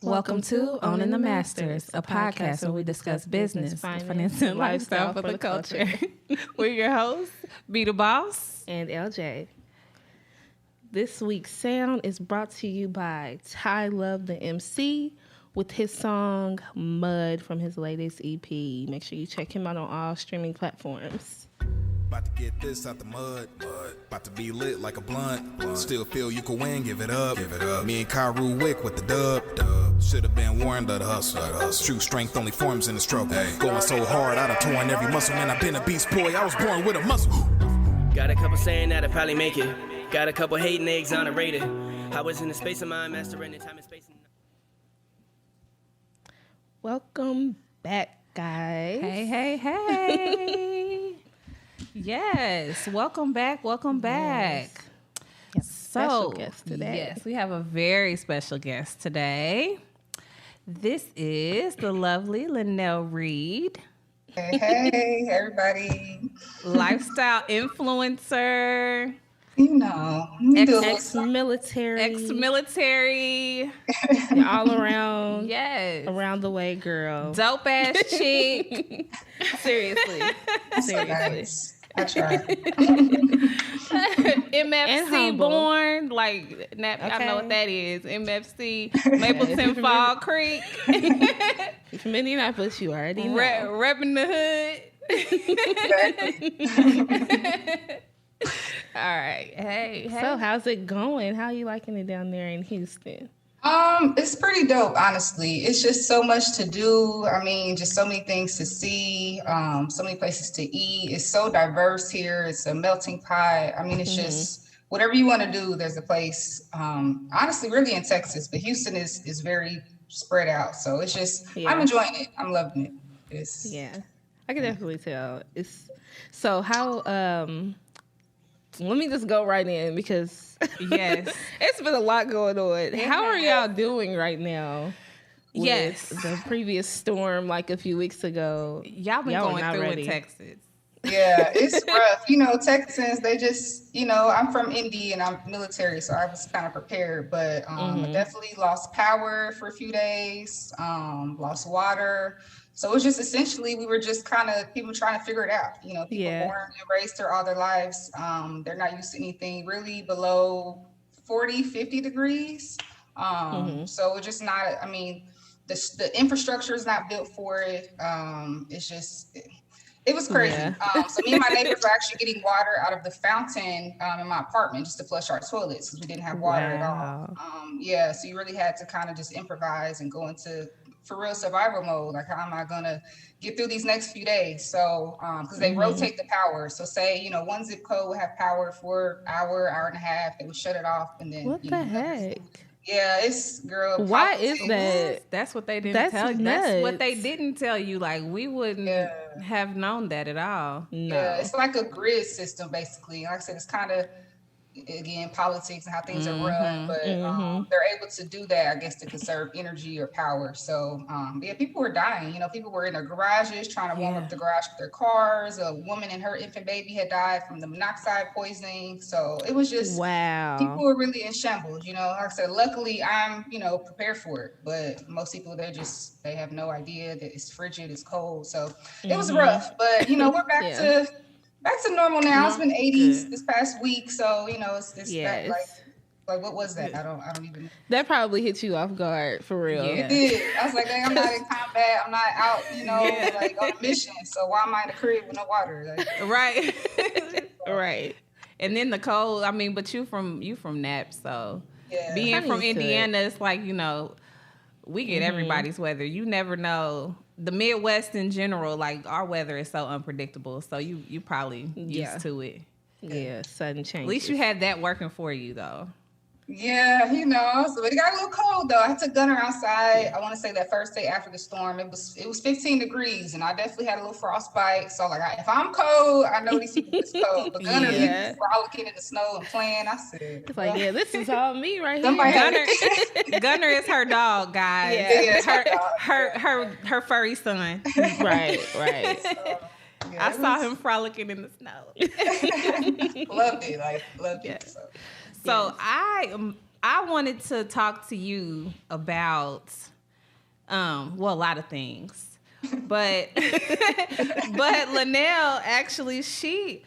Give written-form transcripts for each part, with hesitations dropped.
Welcome to Owning the Masters, a podcast where we discuss business, finance, and lifestyle for the culture. We're your hosts, Be the Boss and LJ. This week's sound is brought to you by Luv The MC with his song Mud from his latest EP. Make sure you check him out on all streaming platforms. About to get this out the mud. About to be lit like a blunt. Still feel you can win, give it up. Me and Kyru Wik with the dub. Should have been warned of the hustle. True strength only forms in the struggle. Going so hard, I done torn every muscle. Man, I been a beast boy, I was born with a muscle. Got a couple saying that I probably make it. Got a couple hating they exonerated. I was in the space of mind, mastering the time and space. Welcome back, guys. Hey. Yes, welcome back. Yes. Special guest today. Yes, we have a very special guest today. This is the lovely Lilnell Reed. Hey, everybody. Lifestyle influencer. You know, ex-military, all around, yes, around the way, girl, dope ass chick. Seriously. Nice. I try. MFC born, like okay. I know what that is. MFC, Mapleton Fall Creek. You're from Indianapolis, you already know. Repping the hood. All right. Hey. So how's it going? How are you liking it down there in Houston? It's pretty dope, honestly. It's just so much to do. I mean, just so many things to see, so many places to eat. It's so diverse here. It's a melting pot. I mean, it's just whatever you want to do, there's a place. Honestly, really in Texas, but Houston is very spread out. So it's just, I'm enjoying it. I'm loving it. I can definitely tell. So how, let me just go right in because yes, it's been a lot going on. How are y'all doing right now? Yes, the previous storm like a few weeks ago. Y'all been going through in Texas. Yeah, it's rough. You know, Texans, they just, I'm from Indy and I'm military, so I was kind of prepared, but I definitely lost power for a few days, lost water. So it was just essentially, we were just kind of people trying to figure it out. People born and raised here all their lives. They're not used to anything really below 40, 50 degrees. So it's just not, the infrastructure is not built for it. It's just, it was crazy. So me and my neighbors were actually getting water out of the fountain in my apartment just to flush our toilets because we didn't have water at all. So you really had to kind of just improvise and go into for real survival mode. Like, how am I gonna get through these next few days? So, because they rotate the power. So say, one zip code would have power for hour and a half. They would shut it off, and then what the heck? Yeah, it's girl. Why is that? That's what they didn't tell you. That's what they didn't tell you. Like, we wouldn't have known that at all. No. Yeah, it's like a grid system basically. Like I said, it's kind of, again, politics and how things are run, but they're able to do that, I guess, to conserve energy or power. So, people were dying. People were in their garages trying to warm up the garage with their cars. A woman and her infant baby had died from the monoxide poisoning. So it was just, people were really in shambles. Like I said, luckily I'm, prepared for it. But most people, they have no idea that it's frigid, it's cold. So it was rough, but we're back to normal now. It's been 80s this past week, so it's back, like what was that? I don't even. That probably hit you off guard for real. Yeah. It did. I was like, dang, I'm not in combat. I'm not out, like on a mission. So why am I in the crib with no water? Right. Right. And then the cold. But you from Nap, so being from Indiana, it's like we get everybody's weather. You never know. The Midwest in general, like our weather is so unpredictable. So you probably used to it. Yeah, sudden change. At least you had that working for you though. Yeah, so it got a little cold though. I took Gunner outside. I want to say that first day after the storm, it was 15 degrees, and I definitely had a little frostbite. So if I'm cold, I know these people is cold. But Gunner, he was frolicking in the snow and playing. I said, it's like, this is all me right here. Gunner is her dog, guys. Yeah, her furry son. Right. So, I saw him frolicking in the snow. Loved it. So I wanted to talk to you about Well, a lot of things. But Lilnell, actually, she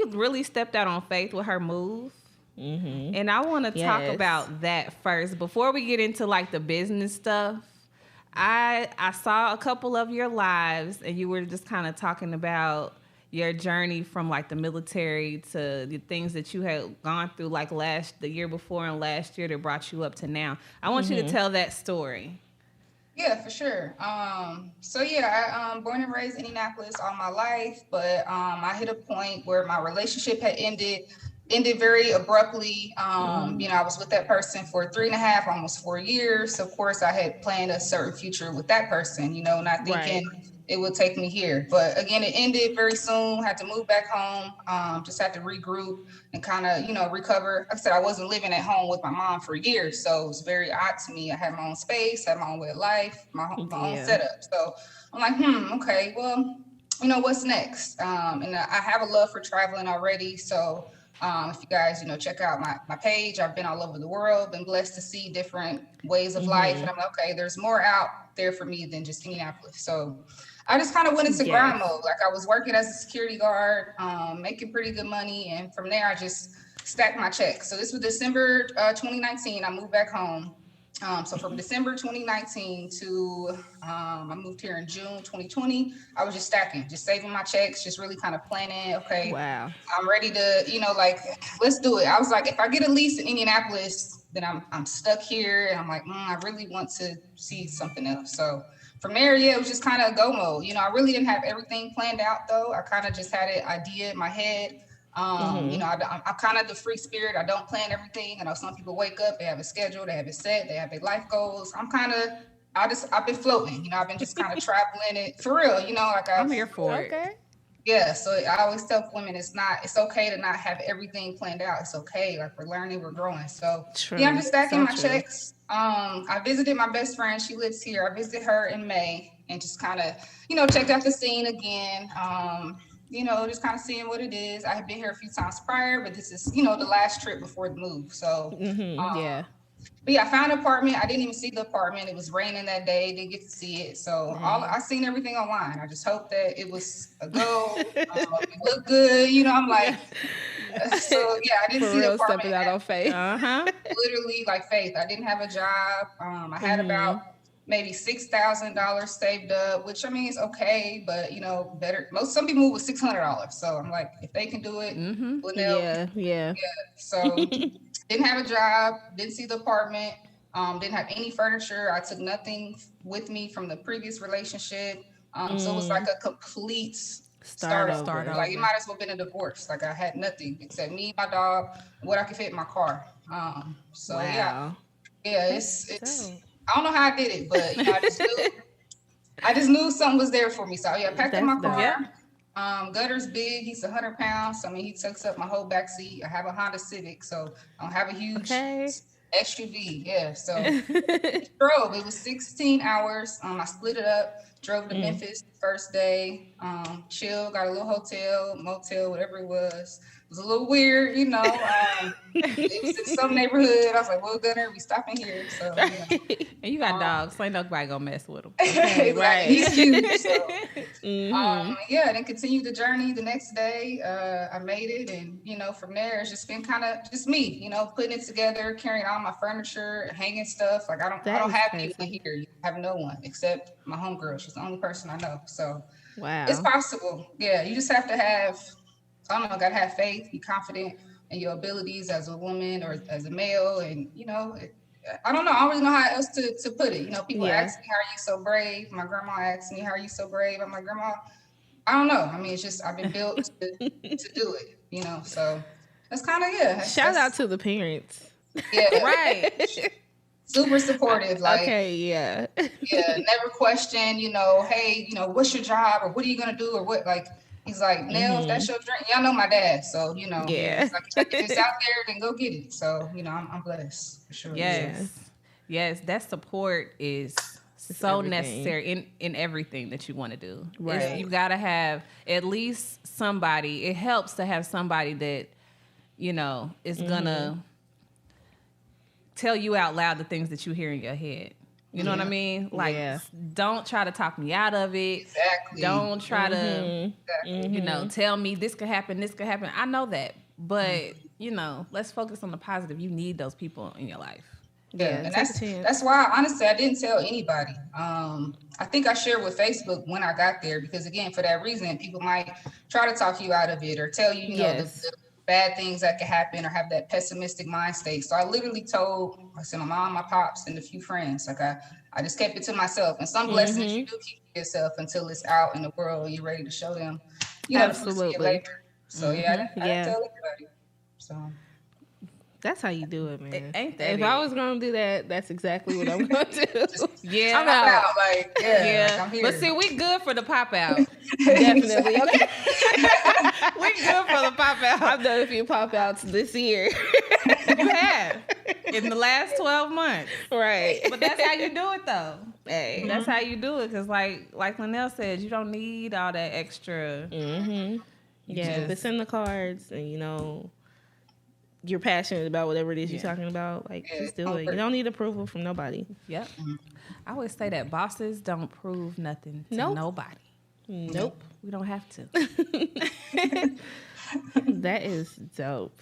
really stepped out on faith with her move. Mm-hmm. And I want to talk about that first. Before we get into like the business stuff, I saw a couple of your lives and you were just kind of talking about your journey from like the military to the things that you had gone through like the year before and last year that brought you up to now. I want you to tell that story. Yeah, for sure. So yeah, I born and raised in Indianapolis all my life, but I hit a point where my relationship had ended very abruptly. You know, I was with that person for 3.5, almost 4 years. So of course I had planned a certain future with that person, you know, not thinking it would take me here. But again, it ended very soon, had to move back home, just had to regroup and kind of, you know, recover. Like I said, I wasn't living at home with my mom for years. So it was very odd to me. I had my own space, had my own way of life, my own setup. So I'm like, okay, well, you know, what's next? And I have a love for traveling already. So if you guys, you know, check out my page, I've been all over the world, been blessed to see different ways of life. And I'm like, okay, there's more out there for me than just Indianapolis. So I just kind of went into grind mode. Like I was working as a security guard, making pretty good money. And from there, I just stacked my checks. So this was December 2019. I moved back home. So from December 2019 to I moved here in June 2020, I was just stacking, just saving my checks, just really kind of planning, okay, I'm ready to, you know, like, let's do it. I was like, if I get a lease in Indianapolis, then I'm stuck here. And I'm like, I really want to see something else. So from there, it was just kind of go mode. You know, I really didn't have everything planned out though. I kind of just had an idea in my head. You know, I'm kind of the free spirit. I don't plan everything. I know some people wake up, they have a schedule, they have it set, they have their life goals. I'm kind of, I've been floating, you know, I've been just kind of traveling it for real, you know, like I'm here for it. Okay. Yeah. So I always tell women, it's okay to not have everything planned out. It's okay. Like we're learning, we're growing. So yeah, I'm just stacking my checks. I visited my best friend. She lives here. I visited her in May and just kind of, you know, checked out the scene again. You know, just kind of seeing what it is. I had been here a few times prior, but this is, you know, the last trip before the move. So, But yeah, I found an apartment. I didn't even see the apartment. It was raining that day. Didn't get to see it. So I seen everything online. I just hope that it was a go. It looked good. You know, I'm like, so yeah, I didn't see the apartment. Stepping out on faith. Literally like faith. I didn't have a job. I had about maybe $6,000 saved up, which I mean is okay, but you know, better. Some people move with $600. So I'm like, if they can do it, Lilnell, yeah. So didn't have a job, didn't see the apartment, didn't have any furniture. I took nothing with me from the previous relationship. So it was like a complete start over. Like it might as well been a divorce. Like I had nothing except me, my dog, what I could fit in my car. So yeah, it's. I don't know how I did it, but you know, I just knew something was there for me. So yeah, I packed in my car. Gutter's big. He's 100 pounds. So, I mean, he takes up my whole back seat. I have a Honda Civic, so I don't have a huge SUV. Yeah, so drove. It was 16 hours. I split it up. Drove to Memphis the first day. Chill. Got a little hotel, motel, whatever it was. It was a little weird, you know. It was in some neighborhood. I was like, well, Gunner, we stopping here. So, you know. And you got dogs, so ain't nobody gonna mess with him. Okay, right. He's cute. So, yeah, then continued the journey the next day. I made it. And, you know, from there, it's just been kind of just me, you know, putting it together, carrying all my furniture, hanging stuff. Like, I don't have anyone here. I have no one except my homegirl. She's the only person I know. So, it's possible. Yeah, you just have to have, I don't know, gotta have faith, be confident in your abilities as a woman or as a male. And, you know, I don't know. I don't really know how else to put it. You know, people ask me, how are you so brave? My grandma asked me, how are you so brave? I'm like, Grandma, I don't know. I mean, it's just, I've been built to do it, you know? So that's kind of, Shout out to the parents. Yeah. Right. Super supportive. Like, okay, never question, you know, hey, you know, what's your job or what are you going to do or what, like, he's like, Nell, if that's your dream, y'all know my dad. So, you know, it's like, if it's out there, then go get it. So, you know, I'm blessed for sure. Yes, that support is so necessary in everything that you want to do. Right. You got to have at least somebody. It helps to have somebody that, you know, is going to tell you out loud the things that you hear in your head. You know what I mean? Like, don't try to talk me out of it. Exactly. Don't try to, you know, tell me this could happen, this could happen. I know that. But, you know, let's focus on the positive. You need those people in your life. Yeah, and that's why, honestly, I didn't tell anybody. I think I shared with Facebook when I got there because, again, for that reason, people might try to talk you out of it or tell you, you know, the bad things that could happen or have that pessimistic mind state. So I literally told, I said, my mom, my pops, and a few friends. Like I just kept it to myself. And some blessings you do keep to yourself until it's out in the world and you're ready to show them. You know, absolutely. Later. So yeah, I didn't tell anybody. So that's how you do it, man. Ain't that if I was gonna do that, that's exactly what I'm gonna do. I'm out. Like, like, I'm here. But see, we good for the pop out. Definitely. Okay. We good for the pop out. I've done a few pop outs this year. You have in the last 12 months, right? But that's how you do it, though. Hey, that's how you do it, because like Lilnell said, you don't need all that extra. Yeah, if it's in the cards, and you know you're passionate about whatever it is you're talking about, like just do it. You don't need approval from nobody. Yep. I always say that bosses don't prove nothing to nobody. Nope. We don't have to. That is dope.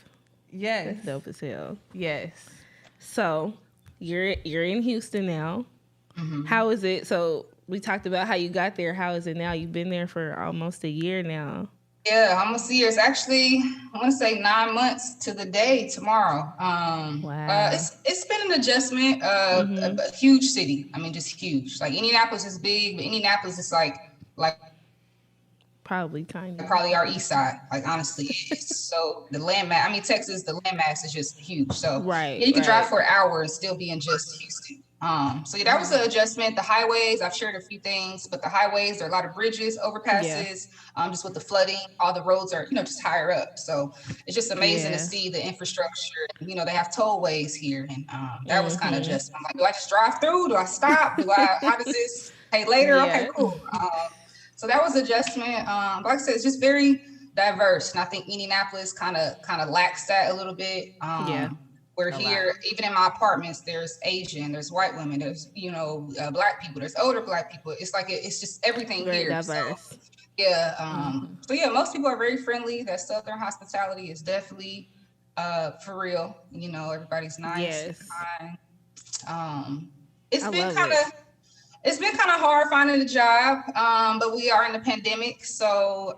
Yes. That's dope as hell. Yes. So you're in Houston now. How is it? So we talked about how you got there. How is it now? You've been there for almost a year now. Yeah, almost a year. It's actually, I want to say 9 months to the day tomorrow. Wow. It's been an adjustment. A huge city. I mean, just huge. Like Indianapolis is big, but Indianapolis is like probably kind of our east side. Like honestly, it's so the landmass. I mean, Texas, the landmass is just huge. So you can drive for an hour and still be in just Houston. So yeah, that was an adjustment. The highways, I've shared a few things, but the highways, there are a lot of bridges, overpasses, just with the flooding, all the roads are, just higher up. So it's just amazing to see the infrastructure. They have tollways here. And that was kind of just, I'm like, do I just drive through? Do I stop? How does this pay later? Okay, cool. So that was adjustment. But like I said, it's just very diverse. And I think Indianapolis kind of lacks that a little bit. Where here, even in my apartments, there's Asian, there's white women, there's, Black people, there's older Black people. It's like, it's just everything very here. diverse. So most people are very friendly. That Southern hospitality is definitely for real. Everybody's nice and kind. It's been kind of hard finding a job, but we are in the pandemic. So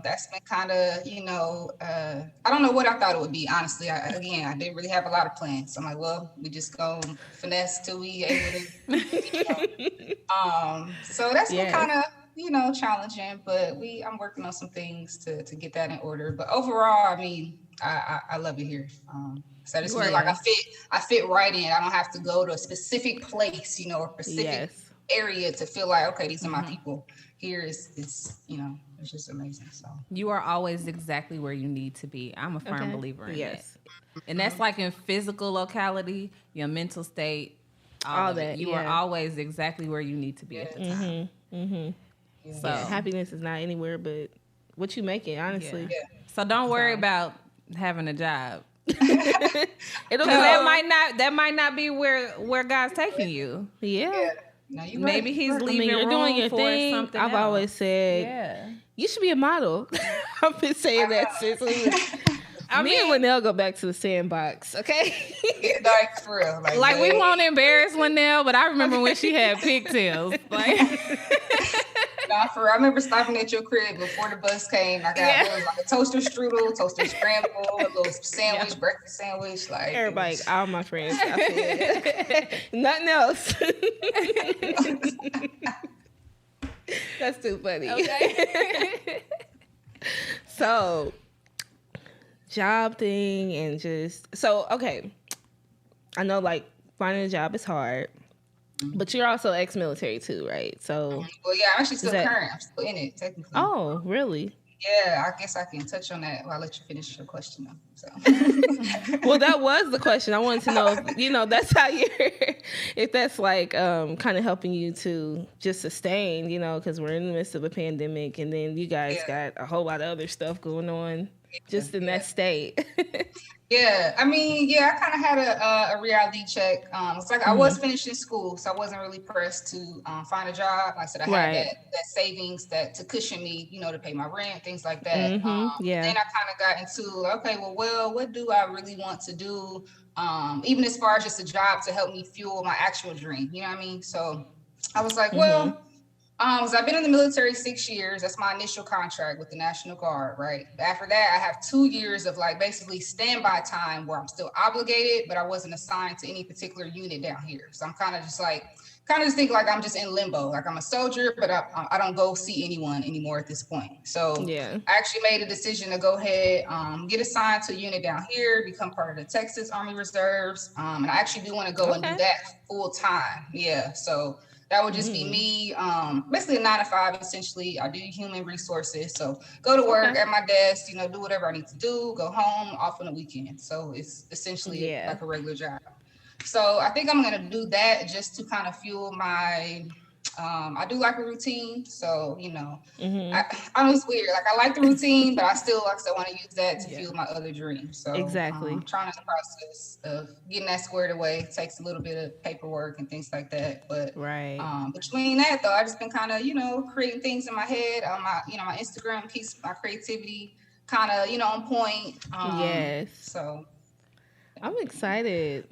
that's been kind of, I don't know what I thought it would be, honestly. I didn't really have a lot of plans. So I'm like, well, we just go finesse till we able to, so that's been kind of, challenging, but I'm working on some things to get that in order. But overall, I mean, I love it here. So I just feel like I fit right in. I don't have to go to a specific place, or specific area to feel like, okay, these are my people. Here it's it's just amazing. So you are always exactly where you need to be. I'm a firm believer in that. And that's like in physical locality, your mental state, all that. You are always exactly where you need to be at the time. So happiness is not anywhere but what you make it, honestly. So don't worry about having a job. That might not be where God's taking you. No, maybe right. He's leaving you're room doing your for thing. something I've else. always said you should be a model. I've been saying that since me and Lilnell go back to the sandbox, okay? Like for real. Like we won't embarrass Lilnell, but I remember when she had pigtails. Like Nah, for real. I remember stopping at your crib before the bus came. I got it was like a toaster strudel, toaster scramble, a little sandwich, breakfast sandwich. Like everybody, all my friends. Nothing else. That's too funny. okay. So, job thing and just okay. I know like finding a job is hard. But you're also ex-military too, right? So, well, yeah, I'm actually still current. I'm still in it, technically. Oh, really? Yeah, I guess I can touch on that while I let you finish your question, though. So. Well, that was the question. I wanted to know, that's how if that's like kind of helping you to just sustain, because we're in the midst of a pandemic, and then you guys got a whole lot of other stuff going on. just in that state. Yeah, I mean, I kind of had a reality check. It's like I was finishing school, so I wasn't really pressed to find a job. Like I said, I had that savings to cushion me, to pay my rent, things like that. Then I kind of got into, okay, well, what do I really want to do? Even as far as just a job to help me fuel my actual dream, you know what I mean? So I was like, well, so I've been in the military 6 years. That's my initial contract with the National Guard, right? After that, I have 2 years of like basically standby time where I'm still obligated, but I wasn't assigned to any particular unit down here. So I'm kind of just think like I'm just in limbo. Like I'm a soldier, but I don't go see anyone anymore at this point. So I actually made a decision to go ahead, get assigned to a unit down here, become part of the Texas Army Reserves. And I actually do want to go and do that full time. Yeah. So that would just be me, basically a 9 to 5, essentially. I do human resources. So go to work at my desk, do whatever I need to do, go home, off on the weekend. So it's essentially like a regular job. So I think I'm going to do that just to kind of fuel my, I do like a routine. So, I know it's weird. Like I like the routine, but I still want to use that to fuel my other dreams. So I'm trying to the process of getting that squared away. It takes a little bit of paperwork and things like that. But between that though, I've just been kind of, creating things in my head, my Instagram piece, my creativity kind of, on point. So I'm excited.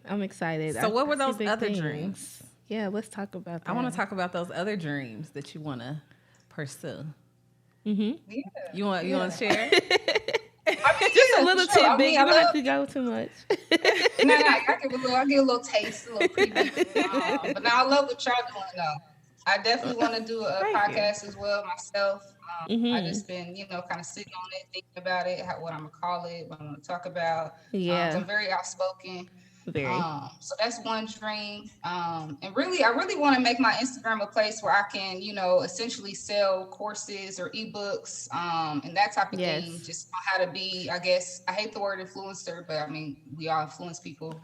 So what were those other dreams? Yeah, let's talk about that. I want to talk about those other dreams that you want to pursue. You want to share? Just a little tidbit. You don't have to go too much. I give a little taste, a little preview. But now I love what y'all doing though. I definitely want to do a podcast as well myself. I just been, kind of sitting on it, thinking about it, what I'm gonna call it, what I'm gonna talk about. I'm very outspoken. So that's one dream. And really, I really want to make my Instagram a place where I can, essentially sell courses or ebooks, and that type of thing. Just on how to be, I guess, I hate the word influencer, but I mean, we all influence people.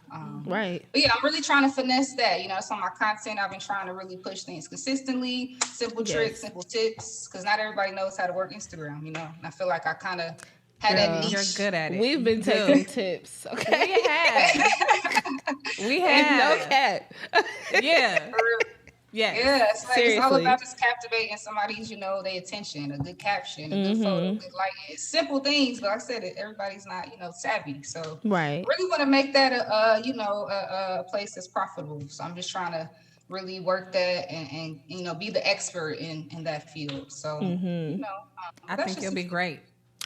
But yeah, I'm really trying to finesse that. It's on my content. I've been trying to really push things consistently, simple tricks, simple tips, because not everybody knows how to work Instagram, and I feel like I kind of had that niche. You're good at it. We've been taking tips. Okay. We have. No cap. Yeah. It's all about just captivating somebody's, their attention, a good caption, a good photo, good lighting. It's simple things, but like I said, everybody's not, savvy. So really want to make that a place that's profitable. So I'm just trying to really work that and be the expert in that field. So I think you'll be great.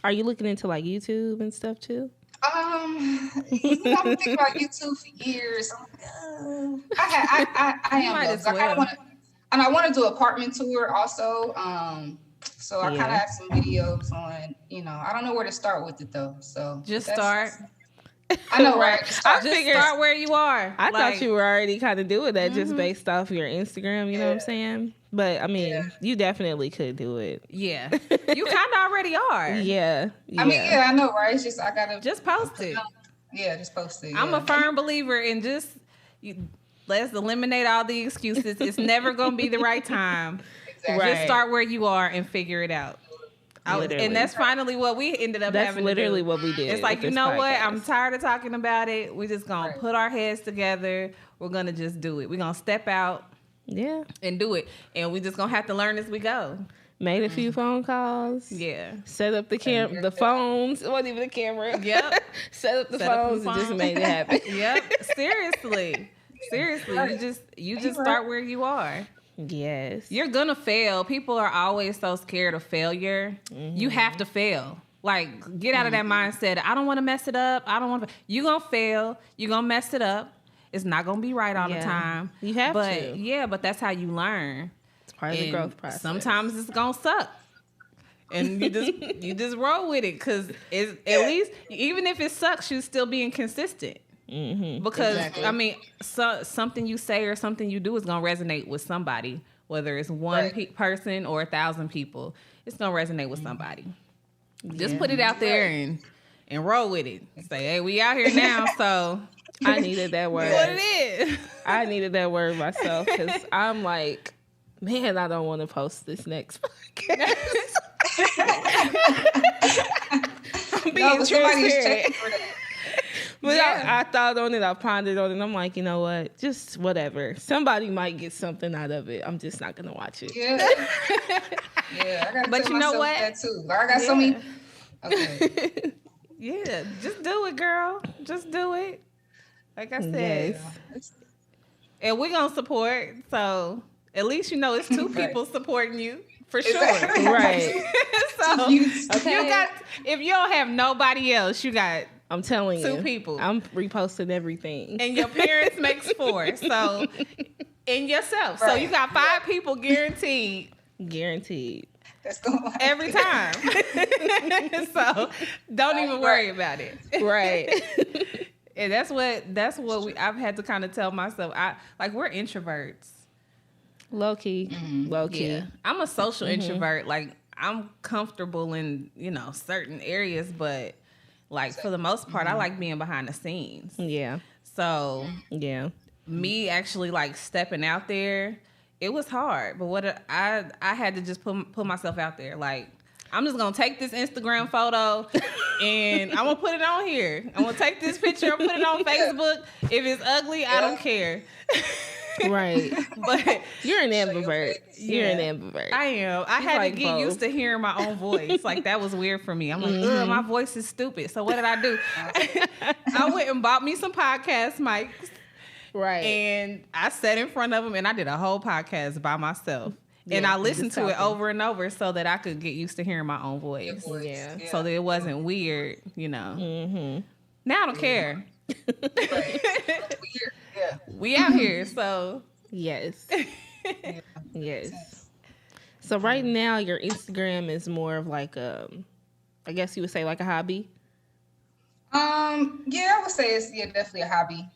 Are you looking into like YouTube and stuff too? I've been thinking about YouTube for years. I am. I want to do apartment tour also. So I kind of have some videos on. I don't know where to start with it though. So just start. I know, right? I figured start where you are. I thought you were already kind of doing that just based off your Instagram. You know what I'm saying? But I mean, you definitely could do it. Yeah, you kind of already are. Yeah. I mean, I know, right? It's just I gotta just post it. Yeah, just post it. I'm a firm believer in let's eliminate all the excuses. It's never gonna be the right time. Exactly. Just start where you are and figure it out. And that's finally what we ended up having to do. That's literally what we did. It's like, what? I'm tired of talking about it. We're just going to put our heads together. We're going to just do it. We're going to step out and do it. And we're just going to have to learn as we go. Made a few phone calls. Yeah. Set up the phones. It wasn't even a camera. Yep. Set up the phones and just made it happen. Yep. Seriously. You just start where you are. Yes. You're gonna fail. People are always so scared of failure. You have to fail. Like, get out of that mindset. I don't want to mess it up. You're gonna fail. You're gonna mess it up. It's not gonna be right all the time. You have to. Yeah, but that's how you learn. It's part of the growth process. Sometimes it's gonna suck. And you just roll with it, because at least, even if it sucks, you're still being consistent. Because I mean, something you say or something you do is gonna resonate with somebody, whether it's one person or 1,000 people. It's gonna resonate with somebody. Just put it out there and roll with it. Say, hey, we out here now. So I needed that word. What it is? I needed that word myself, because I'm like, man, I don't want to post this next podcast. I'm being transparent. But Yeah. I thought on it, I pondered on it, and I'm like, you know what? Just whatever. Somebody might get something out of it. I'm just not gonna watch it. Yeah. Yeah, I gotta But tell you know myself what? that too. Like, I got so many. Okay. Yeah, just do it, girl. Just do it. Like I said. Yes. And we're going to support. So at least you know it's two people supporting you. For sure. Exactly. Right. So You- you got, if you don't have nobody else, you got, I'm telling you. Two people. I'm reposting everything. and your parents makes 4. So, and yourself. So you got 5 people guaranteed Guaranteed. That's going on. every time. So don't even worry about it. Right. And that's what I've had to kind of tell myself. We're introverts. Low key. Low key. Yeah. I'm a social introvert. Like I'm comfortable in, certain areas, but like for the most part, I like being behind the scenes. Yeah. So Yeah. me actually like stepping out there, it was hard. But what I had to just put myself out there. Like I'm just gonna take this Instagram photo and I'm gonna put it on here. I'm gonna take this picture and put it on Facebook. If it's ugly, I don't care. Right. But You're an ambivert. You're an ambivert. I am. I had like to get both. used to hearing my own voice. Like that was weird for me. I'm like, ugh, my voice is stupid. So what did I do? I went and bought me some podcast mics. Right. And I sat in front of them and I did a whole podcast by myself. And I listened to it over and over so that I could get used to hearing my own voice. Yeah. So that it wasn't weird, Mm-hmm. Now I don't care. Weird. Yeah. We out here, so. Yes. Yes. So right now your Instagram is more of like I guess you would say like a hobby. Yeah, I would say it's definitely a hobby.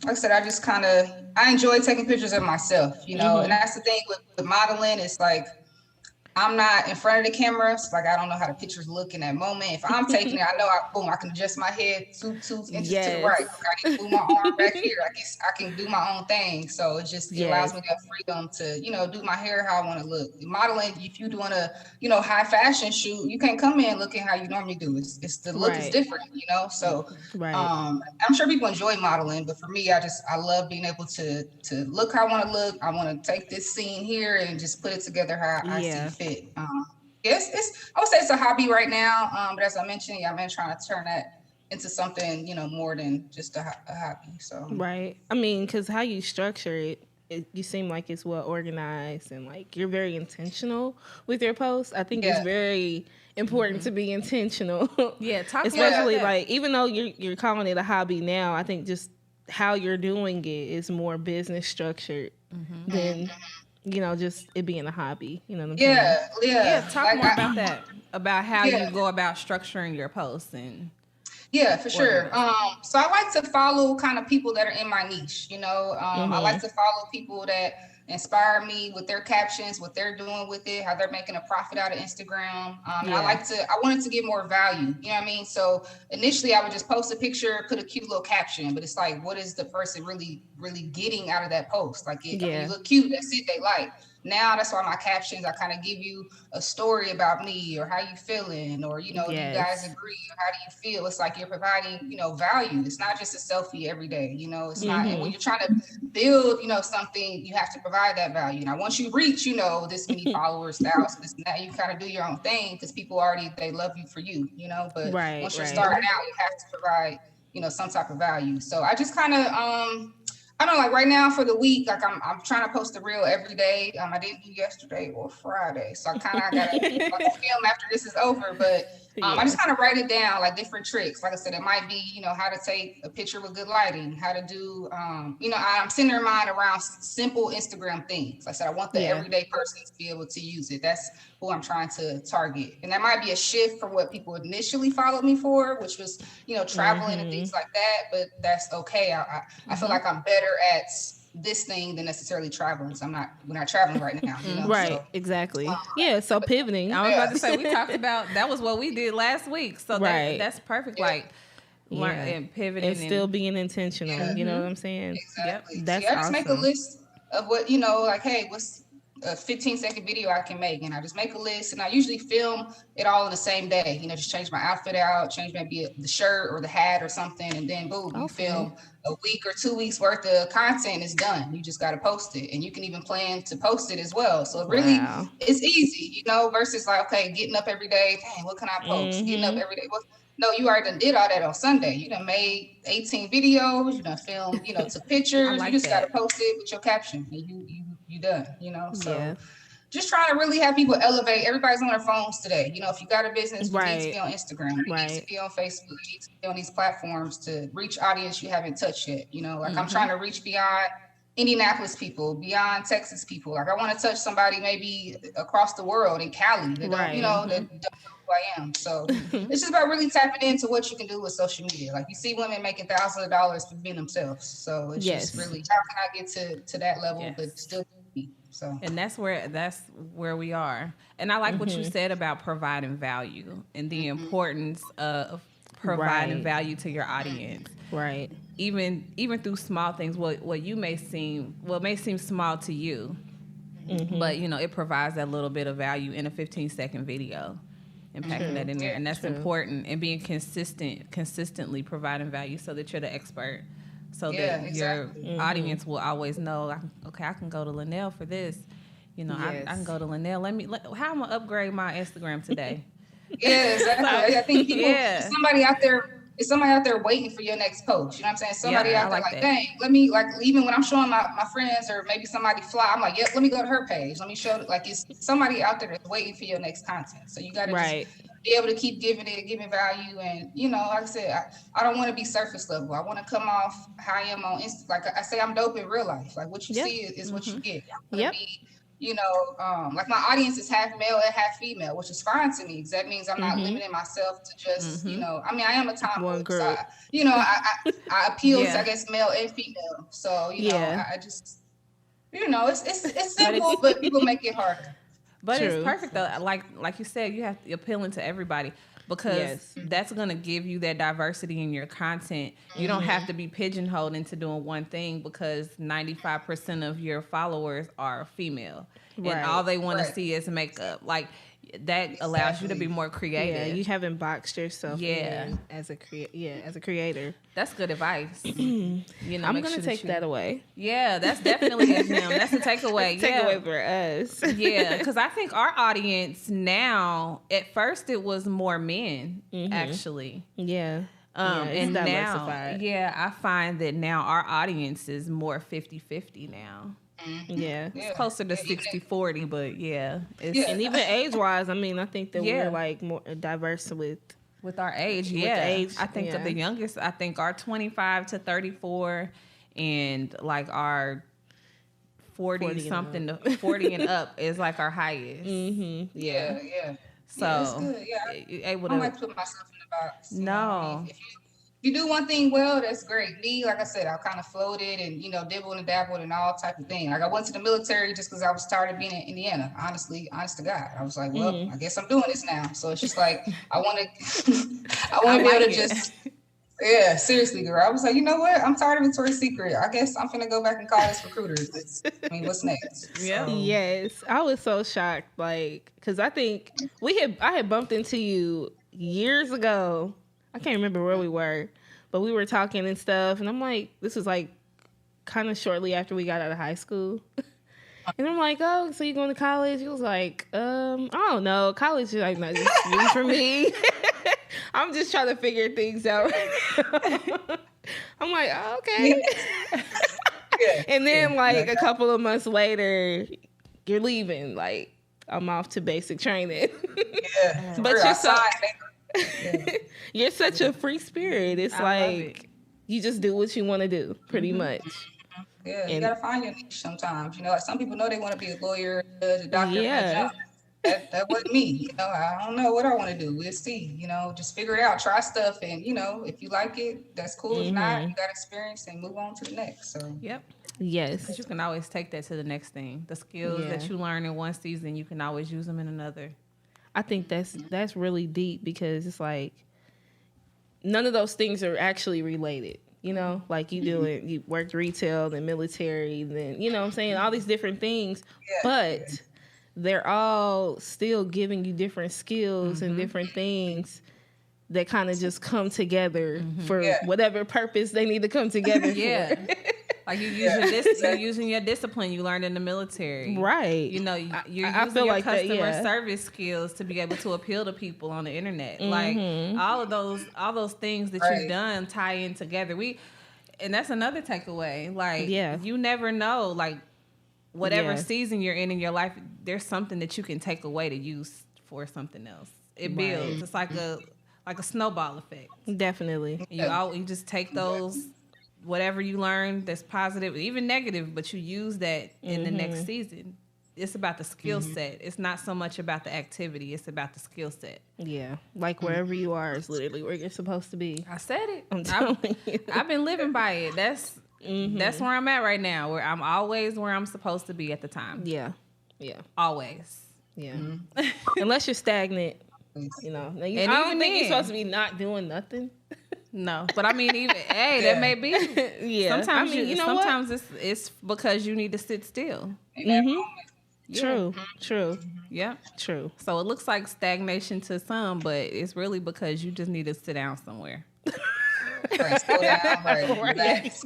Like I said, I enjoy taking pictures of myself, and that's the thing with modeling. It's like I'm not in front of the camera, so like I don't know how the pictures look in that moment. If I'm taking it, I know I can adjust my head 2 inches to the right. Like I can move my arm back here. I can do my own thing. So it just allows me that freedom to, do my hair how I want to look. Modeling, if you're doing a, high fashion shoot, you can't come in looking how you normally do. It's the look is different, So I'm sure people enjoy modeling, but for me, I love being able to look how I want to look. I want to take this scene here and just put it together how I see fit. It's I would say it's a hobby right now, but as I mentioned, I've been trying to turn that into something more than just a hobby. So right. I mean, because how you structure it, you seem like it's well organized and like you're very intentional with your posts. I think it's very important to be intentional. Yeah, especially like even though you're calling it a hobby now, I think just how you're doing it is more business structured than just it being a hobby. You know what I'm saying? Yeah. Talk more about that. About how you go about structuring your posts and. Yeah, for sure. So I like to follow kind of people that are in my niche. I like to follow people that inspire me with their captions, what they're doing with it, how they're making a profit out of Instagram. And I wanted to get more value. You know what I mean? So initially I would just post a picture, put a cute little caption, but it's like, what is the person really, really getting out of that post? Like, you look cute, that's it, they like. Now that's why my captions, I kind of give you a story about me or how you feeling, or, do you guys agree? Or how do you feel? It's like you're providing, value. It's not just a selfie every day, it's not, and when you're trying to build, something, you have to provide that value. Now, once you reach, this many followers, thousands, this and that, you kind of do your own thing because people they love you for you, but once you're starting out, you have to provide, some type of value. So I just kind of, I don't know, like right now for the week, like I'm trying to post a reel every day. I didn't do yesterday or Friday. So I kind of got to film after this is over. But I just kind of write it down, like different tricks. Like I said, it might be, how to take a picture with good lighting, how to do, I'm centering mine around simple Instagram things. Like I said, I want the everyday person to be able to use it. That's who I'm trying to target. And that might be a shift from what people initially followed me for, which was, traveling and things like that. But that's okay. I feel like I'm better at this thing than necessarily traveling. So we're not traveling right now. Right, so, exactly. So pivoting. I was about to say, we talked about, that was what we did last week. So that's perfect. Like, and pivoting. And still being intentional. You know what I'm saying? Exactly. Yep. That's I just make a list of what, like, hey, a 15-second video I can make, and I just make a list, and I usually film it all in the same day. You know, just change my outfit out, change maybe the shirt or the hat or something, and then boom, you film a week or 2 weeks worth of content is done. You just got to post it, and you can even plan to post it as well. So it really it's easy, you know, versus like, okay, getting up every day, dang, what can I post? Getting up every day. Well, no, you already did all that on Sunday. You done made 18 videos, you done filmed, you know, took pictures. Like you just got to post it with your caption, and you done, you know. So just trying to really have people elevate. Everybody's on their phones today. You know, if you got a business, you need to be on Instagram, you need to be on Facebook, you need to be on these platforms to reach audience you haven't touched yet. You know, like I'm trying to reach beyond Indianapolis people, beyond Texas people. Like I want to touch somebody maybe across the world in Cali that don't, you know, that don't know who I am. So it's just about really tapping into what you can do with social media. Like you see women making thousands of dollars for being themselves. So it's just really, how can I get to that level but still be? So, and that's where we are. And I like what you said about providing value and the importance of providing value to your audience. Right. Even through small things, what may seem small to you, but you know, it provides that little bit of value in a 15-second video and packing that in there. And that's important, and being consistently providing value so that you're the expert. So that your audience will always know, okay, I can go to Lilnell for this. You know, I can go to Lilnell. How am I upgrade my Instagram today? Yeah, exactly. I think people, somebody out there waiting for your next post. You know what I'm saying? Somebody out there like, dang, let me, like, even when I'm showing my friends or maybe somebody fly, I'm like, yeah, let me go to her page. Let me show, like, it's somebody out there that's waiting for your next content. So you got to just be able to keep giving value. And, you know, like I said, I don't want to be surface level. I want to come off how I am on Insta. Like I say, I'm dope in real life. Like what you see is what you get. I'm gonna be, you know, like my audience is half male and half female, which is fine to me because that means I'm not limiting myself to just, you know, I mean, I am a tomboy, so you know, I appeal to, I guess, male and female. So, you know, I just, you know, it's simple, but people make it harder. But it's perfect though. Like you said, you have to appealing to everybody because that's going to give you that diversity in your content. You don't have to be pigeonholed into doing one thing because 95% of your followers are female and all they want to see is makeup. Like that allows you to be more creative. Yeah, you haven't boxed yourself in as a creator. That's good advice. You know, I'm gonna take that away. Yeah, that's definitely a gem. That's a takeaway. Takeaway for us. Yeah, because I think our audience now, at first it was more men, actually. Yeah. And now, I find that now our audience is more 50-50 now. Yeah. It's closer to 60-40, but and even age-wise, I mean, I think that we're like more diverse with our age. I think that the youngest, I think our 25 to 34 and like our 40 something to 40 and up is like our highest. Yeah. So that's good. I don't like to put myself in the box. No. If you do one thing well, that's great. Me, like I said, I kind of floated and, you know, dibbled and dabbled and all type of thing. Like I went to the military just because I was tired of being in Indiana. Honest to God, I was like, well, I guess I'm doing this now. So it's just like I want to be able to just. Yeah, seriously, girl. I was like, you know what? I'm tired of Victoria's Secret. I guess I'm finna go back and call this recruiters. I mean, what's next? Yeah. So. Yes, I was so shocked, like, because I think I had bumped into you years ago. I can't remember where we were, but we were talking and stuff, and I'm like, this was like kind of shortly after we got out of high school. And I'm like, oh, so you going to college? He was like, I don't know. College is like not just for me. I'm just trying to figure things out. I'm like, oh, okay. And then like a couple of months later, you're leaving. Like, I'm off to basic training. But you're such a free spirit. It's like you just do what you want to do, pretty much. Yeah, you gotta find your niche sometimes. You know, like some people know they want to be a lawyer, a doctor. That wasn't me. You know, I don't know what I want to do. We'll see. You know, just figure it out, try stuff, and you know, if you like it, that's cool. If not, you got experience and move on to the next. So yes, because you can always take that to the next thing. The skills that you learn in one season, you can always use them in another. I think that's really deep because it's like none of those things are actually related. You know, like you worked retail, then military, then, you know what I'm saying? All these different things. But they're all still giving you different skills and different things that kind of just come together for whatever purpose they need to come together for. Like you're using your discipline you learned in the military. Right. You know, you're using your customer service skills to be able to appeal to people on the internet. Like all those things that you've done tie in together. And that's another takeaway. Like you never know, like whatever season you're in your life, there's something that you can take away to use for something else. It builds. It's like a snowball effect. Definitely. You just take those whatever you learn that's positive, even negative, but you use that in the next season. It's about the skill set. It's not so much about the activity. It's about the skill set. Yeah. Like wherever you are is literally where you're supposed to be. I said it. I'm telling you. I've been living by it. That's where I'm at right now, where I'm always where I'm supposed to be at the time. Yeah. Yeah. Always. Yeah. Unless you're stagnant, you know. Now, I don't think you're supposed to be not doing nothing. No, but I mean, even that may be. Sometimes sometimes it's because you need to sit still. True. Yeah. True. So it looks like stagnation to some, but it's really because you just need to sit down somewhere. Slow down, relax.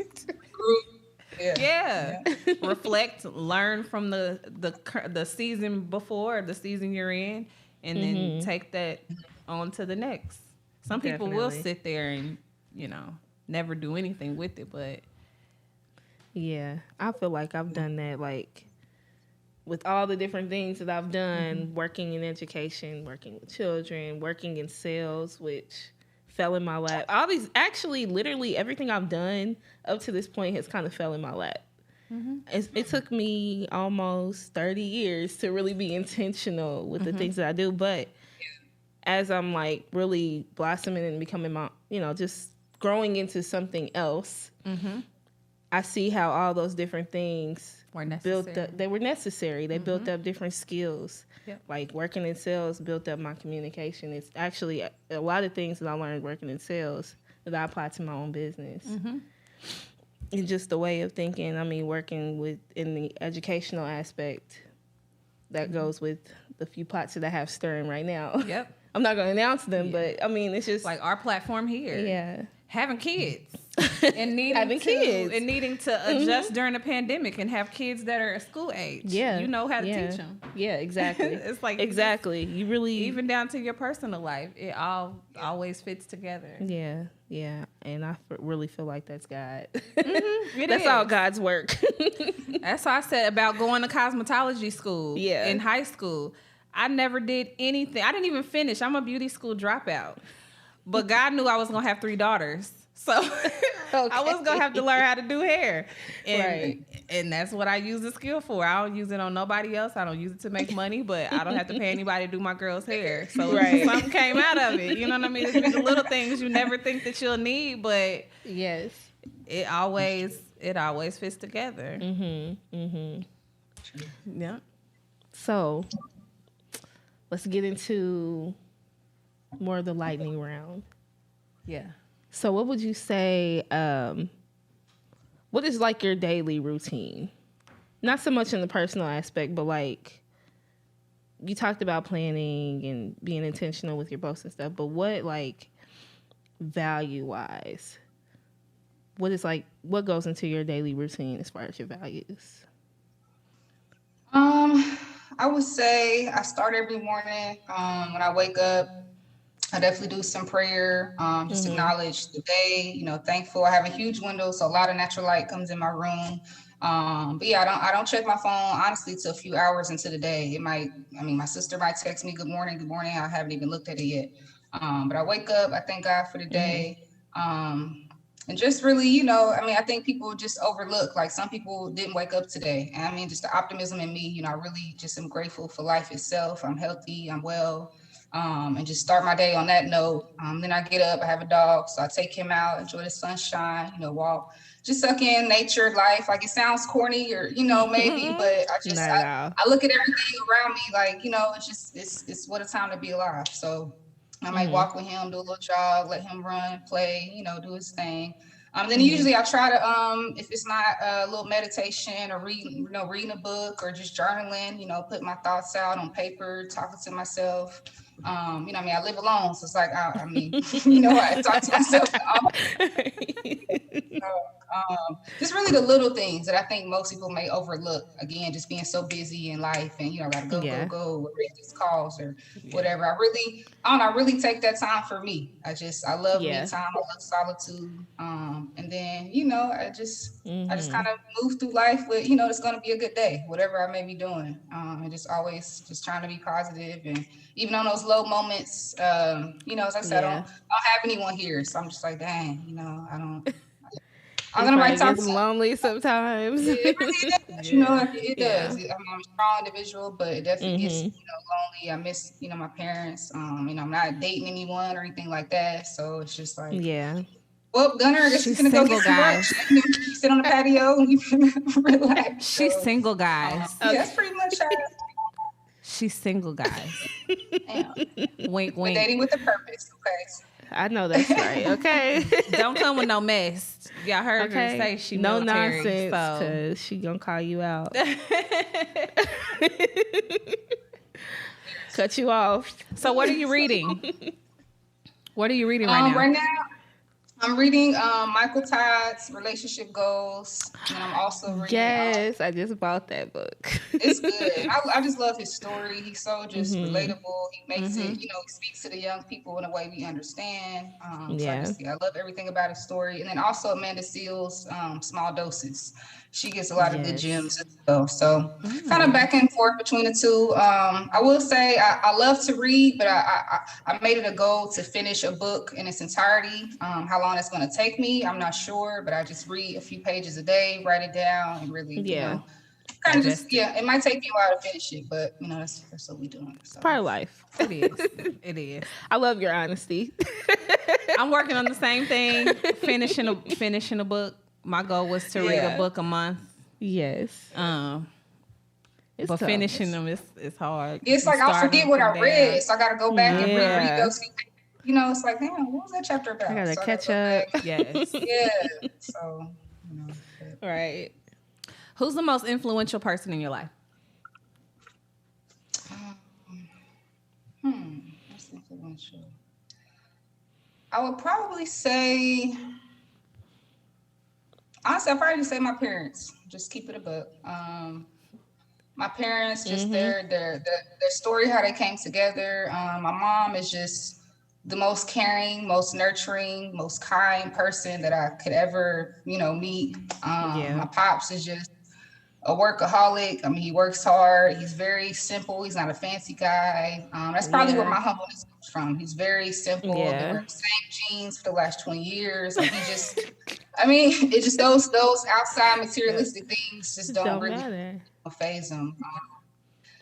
Reflect, learn from the season before, the season you're in, and then take that on to the next. Some people will sit there and, you know, never do anything with it, but yeah, I feel like I've done that, like with all the different things that I've done, working in education, working with children, working in sales, which fell in my lap. All these, actually, literally everything I've done up to this point has kind of fell in my lap. It took me almost 30 years to really be intentional with the things that I do, but as I'm like really blossoming and becoming my, you know, just growing into something else, I see how all those different things built up. They were necessary. They built up different skills. Like working in sales built up my communication. It's actually a lot of things that I learned working in sales that I apply to my own business. And just the way of thinking, I mean, working in the educational aspect that goes with the few pots that I have stirring right now. I'm not going to announce them, but I mean, it's just like our platform here. Yeah. Having kids and needing to adjust during the pandemic and have kids that are school age. Yeah. You know how to teach them. Yeah, exactly. It's like exactly. You really even down to your personal life, it all always fits together. Yeah. Yeah. And I really feel like that's God. That's all God's work. That's why I said about going to cosmetology school in high school. I never did anything. I didn't even finish. I'm a beauty school dropout. But God knew I was going to have 3 daughters. So I was going to have to learn how to do hair. And that's what I use the skill for. I don't use it on nobody else. I don't use it to make money, but I don't have to pay anybody to do my girl's hair. So something came out of it. You know what I mean? It's the little things you never think that you'll need, but it always fits together. Yeah. So let's get into more of the lightning round. Yeah. So what would you say, what is like your daily routine? Not so much in the personal aspect, but like you talked about planning and being intentional with your posts and stuff, but what like value-wise, what goes into your daily routine as far as your values? I would say I start every morning when I wake up. I definitely do some prayer, just acknowledge the day, you know, thankful. I have a huge window, so a lot of natural light comes in my room. But yeah, I don't check my phone, honestly, till a few hours into the day. My sister might text me, good morning. I haven't even looked at it yet. But I wake up, I thank God for the day. And just really, you know, I mean, I think people just overlook, like some people didn't wake up today. And I mean, just the optimism in me, you know, I really just am grateful for life itself. I'm healthy, I'm well. And just start my day on that note. Then I get up, I have a dog, so I take him out, enjoy the sunshine, you know, walk, just suck in nature, life. Like it sounds corny or, you know, maybe, but I look at everything around me like, you know, it's what a time to be alive. So I might walk with him, do a little jog, let him run, play, you know, do his thing. Then usually I try to, if it's not a little meditation or reading a book or just journaling, put my thoughts out on paper, talking to myself. I live alone, so it's like, I talk to myself. Just really the little things that I think most people may overlook. Again, just being so busy in life and, gotta go, or make these calls or whatever. I really take that time for me. I love me time. I love solitude. And then, I just kind of move through life with, it's going to be a good day, whatever I may be doing. And just always just trying to be positive. And even on those low moments, as I said, I don't have anyone here. So I'm just like, dang, I don't nobody talk to lonely sometimes. Yeah, it really does. It does. I'm a strong individual, but it definitely gets, lonely. I miss, my parents. I'm not dating anyone or anything like that. So it's just like, well, Gunner, I guess you're gonna go get some lunch. Sit on the patio and you can relax. She's single, guys. That's pretty much her. She's single, guys. Wink, wink. We're dating with a purpose, okay? I know that's right. Okay. Don't come with no mess. Y'all heard her say she no military, nonsense, because she gonna call you out. Cut you off. So what are you reading? What are you reading right now? Right now, I'm reading Michael Todd's Relationship Goals, and I'm also reading. Yes, I just bought that book. It's good. I just love his story. He's so just relatable. He makes it, he speaks to the young people in a way we understand. So I love everything about his story. And then also Amanda Seals, Small Doses. She gets a lot of good gems as well. So kind of back and forth between the two. I will say I love to read, but I made it a goal to finish a book in its entirety. How long it's going to take me, I'm not sure, but I just read a few pages a day, write it down, and really, kind of just, it might take me a while to finish it, but, that's what we're doing. So. Part of life. It is. It is. I love your honesty. I'm working on the same thing, finishing a book. My goal was to read a book a month. Yes. But tough. Finishing them is hard. It's like I'll forget what I read, so I got to go back and reread those. It's like, damn, what was that chapter about? I gotta catch up. Yes. Yeah. So, Right. Who's the most influential person in your life? Most influential. I would probably say. Honestly, I'd probably say my parents. Just keep it a book. My parents, just their story, how they came together. My mom is just the most caring, most nurturing, most kind person that I could ever, meet. My pops is just a workaholic. I mean, he works hard. He's very simple. He's not a fancy guy. That's probably where my humbleness comes from. He's very simple. They wear the same jeans for the last 20 years. Like he just, it's just those outside materialistic things just don't really faze him.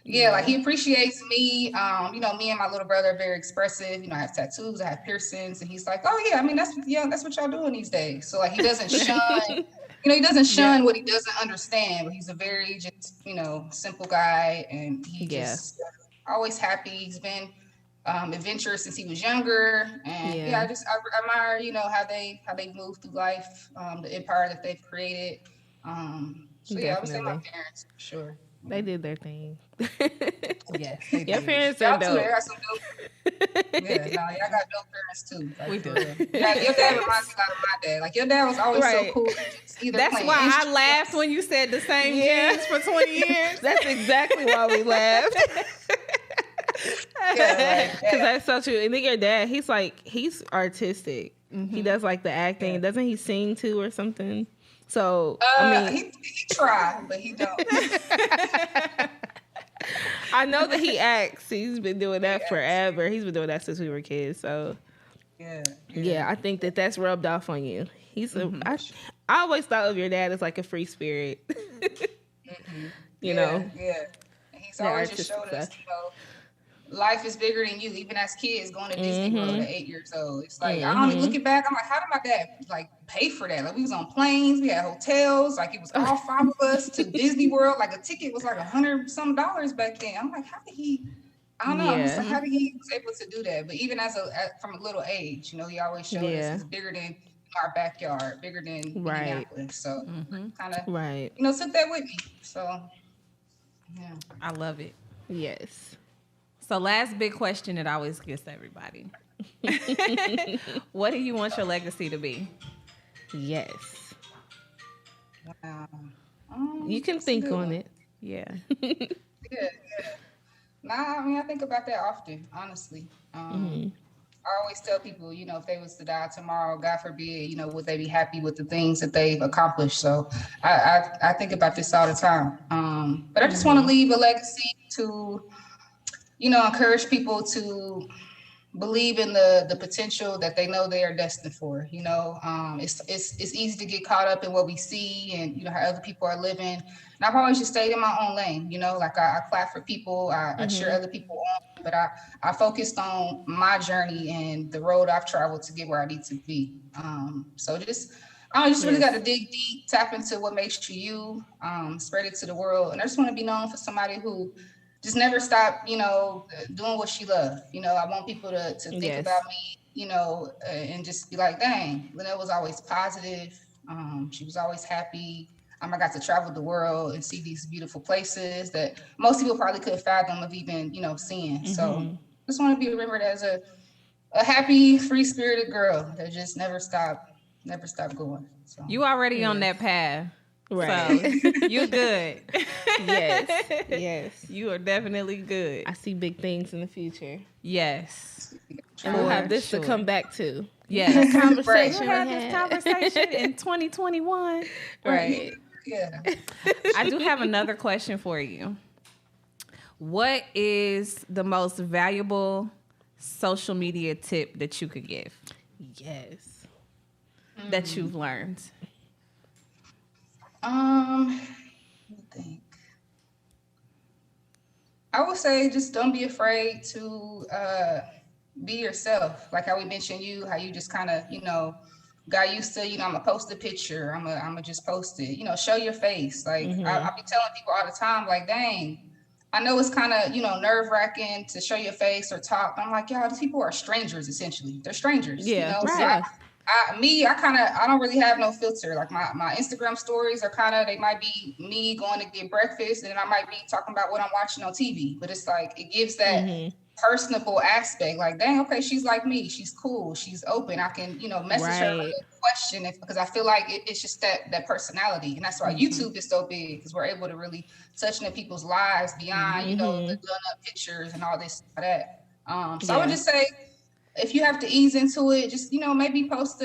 Like he appreciates me. Me and my little brother are very expressive. I have tattoos, I have piercings, and he's like, oh yeah, that's what y'all doing these days. So like he doesn't shun. He doesn't shun what he doesn't understand, but he's a very just, simple guy, and he just always happy. He's been adventurous since he was younger, and I admire, how they move through life, the empire that they've created. So I would say my parents for sure. They did their thing. Yes, they your did. parents are dope. They got some dope. I got dope parents too. Like, we do. Your dad reminds me a lot of my dad. Like your dad was always so cool. That's why I laughed when you said the same jeans for 20 years. That's exactly why we laughed. Because that's so true. And then your dad, he's artistic. He does like the acting. Doesn't he sing too or something? So he tried, but he don't. I know that he acts. He's been doing that forever. He's been doing that since we were kids. So yeah, I think that's rubbed off on you. He's I always thought of your dad as like a free spirit. You know. Yeah. He's always just showed us, life is bigger than you. Even as kids going to Disney World at 8 years old. It's like I don't even looking back. I'm like, how did my dad pay for that? Like we was on planes, we had hotels, like it was all 5 of us to Disney World. Like a ticket was like $100 some back then. I'm like, how did he? I don't know. So how did he was able to do that? But even from a little age, he always showed us it's bigger than our backyard, bigger than Minneapolis. So kind of, took that with me. So, yeah. I love it. Yes. So last big question that I always gets everybody. What do you want your legacy to be? Yes. Wow. You can think on it. Yeah. Yeah. Nah, I mean, I think about that often, honestly. I always tell people, if they was to die tomorrow, God forbid, would they be happy with the things that they've accomplished? So I think about this all the time. But I just want to leave a legacy to, encourage people to believe in the potential that they know they are destined for. It's easy to get caught up in what we see and how other people are living. And I've always just stayed in my own lane. Like I clap for people, I cheer other people on, but I focused on my journey and the road I've traveled to get where I need to be. So I just really got to dig deep, tap into what makes you, spread it to the world. And I just want to be known for somebody who just never stop, doing what she loved. I want people to think about me, and just be like, dang, Lilnell was always positive. She was always happy. I got to travel the world and see these beautiful places that most people probably couldn't fathom of even, seeing. So just want to be remembered as a happy, free-spirited girl that just never stopped going. So you already on that path. Right. So you're good. Yes. You are definitely good. I see big things in the future. Yes. And we'll have this to come back to. Yes. Conversation. We'll have this conversation in 2021. Right. Yeah. I do have another question for you. What is the most valuable social media tip that you could give? Yes. That you've learned? Let me think. I would say just don't be afraid to be yourself. Like how we mentioned how you just kind of, got used to, I'm gonna post a picture. I'm gonna just post it. Show your face. Like I be telling people all the time, like, dang, I know it's kind of, nerve wracking to show your face or talk. I'm like, y'all, these people are strangers essentially. They're strangers. Yeah, right. So I don't really have no filter. Like my Instagram stories are they might be me going to get breakfast, and then I might be talking about what I'm watching on TV. But it's like it gives that personable aspect. Like, dang, okay, she's like me. She's cool. She's open. I can, message her with a question because I feel like it's just that personality, and that's why YouTube is so big because we're able to really touch into people's lives beyond the done up pictures and all this that. So I would just say, if you have to ease into it, just, maybe post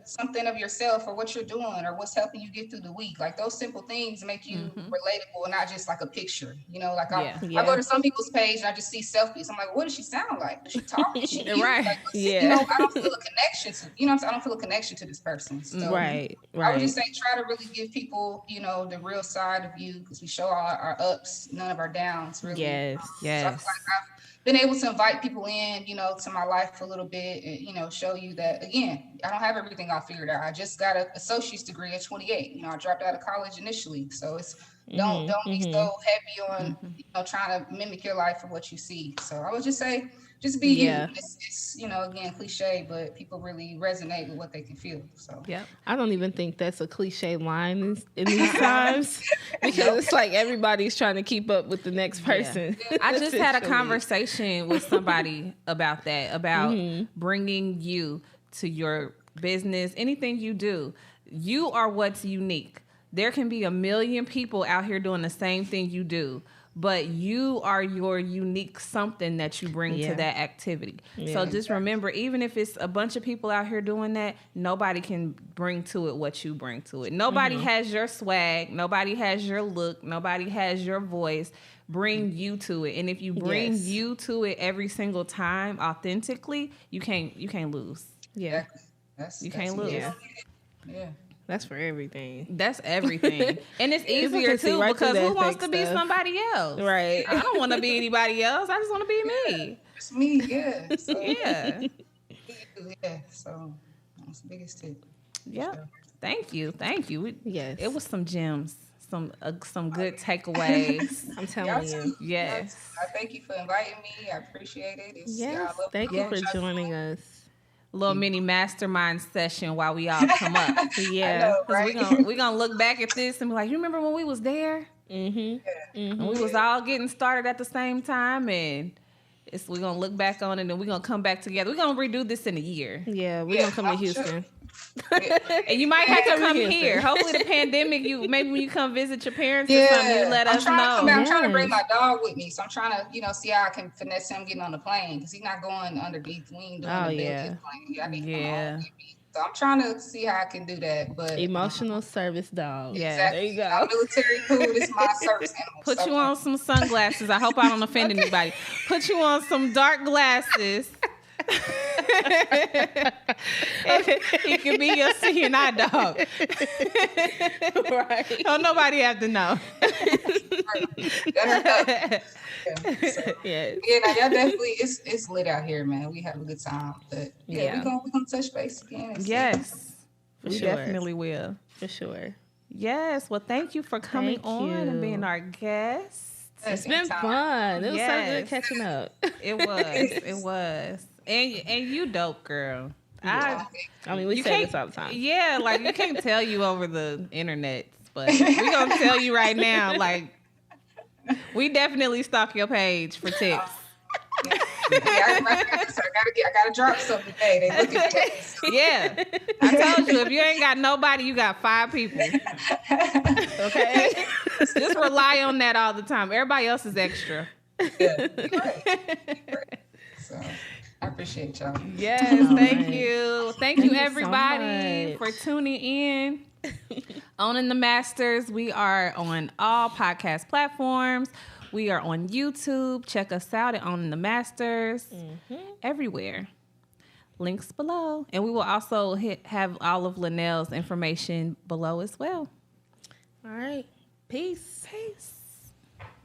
something of yourself or what you're doing or what's helping you get through the week. Like those simple things make you relatable and not just like a picture, like I go to some people's page and I just see selfies. I'm like, what does she sound like? Does she talk? Is she cute? Right. Like, I don't feel a connection to, I don't feel a connection to this person. So right. I would just say, try to really give people, the real side of you because we show all our ups, none of our downs really. Yes. So I feel like I've been able to invite people in, to my life a little bit and, show you that, again, I don't have everything all figured out. I just got an associate's degree at 28. I dropped out of college initially. So it's don't be so heavy on, trying to mimic your life or what you see. So I would just say, just be you. It's again, cliche, but people really resonate with what they can feel. So I don't even think that's a cliche line in these times because it's like everybody's trying to keep up with the next person. I just had a conversation with somebody about that, about bringing you to your business, anything you do. You are what's unique. There can be a million people out here doing the same thing you do, but you are your unique something that you bring to that activity. So just remember, even if it's a bunch of people out here doing that, nobody can bring to it what you bring to it. Nobody has your swag. Nobody has your look. Nobody has your voice. Bring you to it. And if you bring you to it every single time authentically, you can't lose. Yeah. That's can't lose. Yeah. That's for everything. That's everything. And it's easier too because who wants to be somebody else? Right. I don't want to be anybody else. I just want to be me. It's me, yeah. So, yeah. So that's the biggest tip. Yeah. Sure. Thank you. Yes. It was some gems. Some good takeaways. I'm telling you. Yes. I thank you for inviting me. I appreciate it. Yes. Thank you for joining us. little mini mastermind session while we all come up. Yeah, know, right? we gonna look back at this and be like, you remember when we was there? Mm-hmm. And we was all getting started at the same time, and we're gonna look back on it, and we're gonna come back together. We're gonna redo this in a year. Yeah, we're gonna come to Houston. And you might have to come here. Hopefully the pandemic, maybe when you come visit your parents or something, you let us know. I'm trying to bring my dog with me, so I'm trying to, see how I can finesse him getting on the plane, because he's not going underneath wing doing the plane. I need to come home with me. So I'm trying to see how I can do that. But emotional service dog. Yeah, exactly. There you go. My military food is my service animal. Put you on some sunglasses. I hope I don't offend anybody. Put you on some dark glasses. He can be your seeing eye dog. Right. Don't nobody have to know. Yeah, now y'all definitely, it's lit out here, man. We have a good time, but we're gonna touch base again. Yes, we definitely will. For sure. Yes. Well, thank you for coming on and being our guest. It's been fun. It was so good catching up. It was. It was. And you dope, girl. Yeah. I mean, we say this all the time. Yeah, like you can't tell you over the internet, but we're gonna tell you right now, like we definitely stalk your page for tips. I gotta drop something today. They looking for it. Yeah, I told you, if you ain't got nobody, you got 5 people. Okay, just rely on that all the time. Everybody else is extra. Yeah, right. So I appreciate y'all. Yes, thank you. Thank you everybody for tuning in. Owning the Masters. We are on all podcast platforms. We are on YouTube. Check us out at Owning the Masters. Everywhere. Links below. And we will also have all of Lilnell's information below as well. All right. Peace. Peace.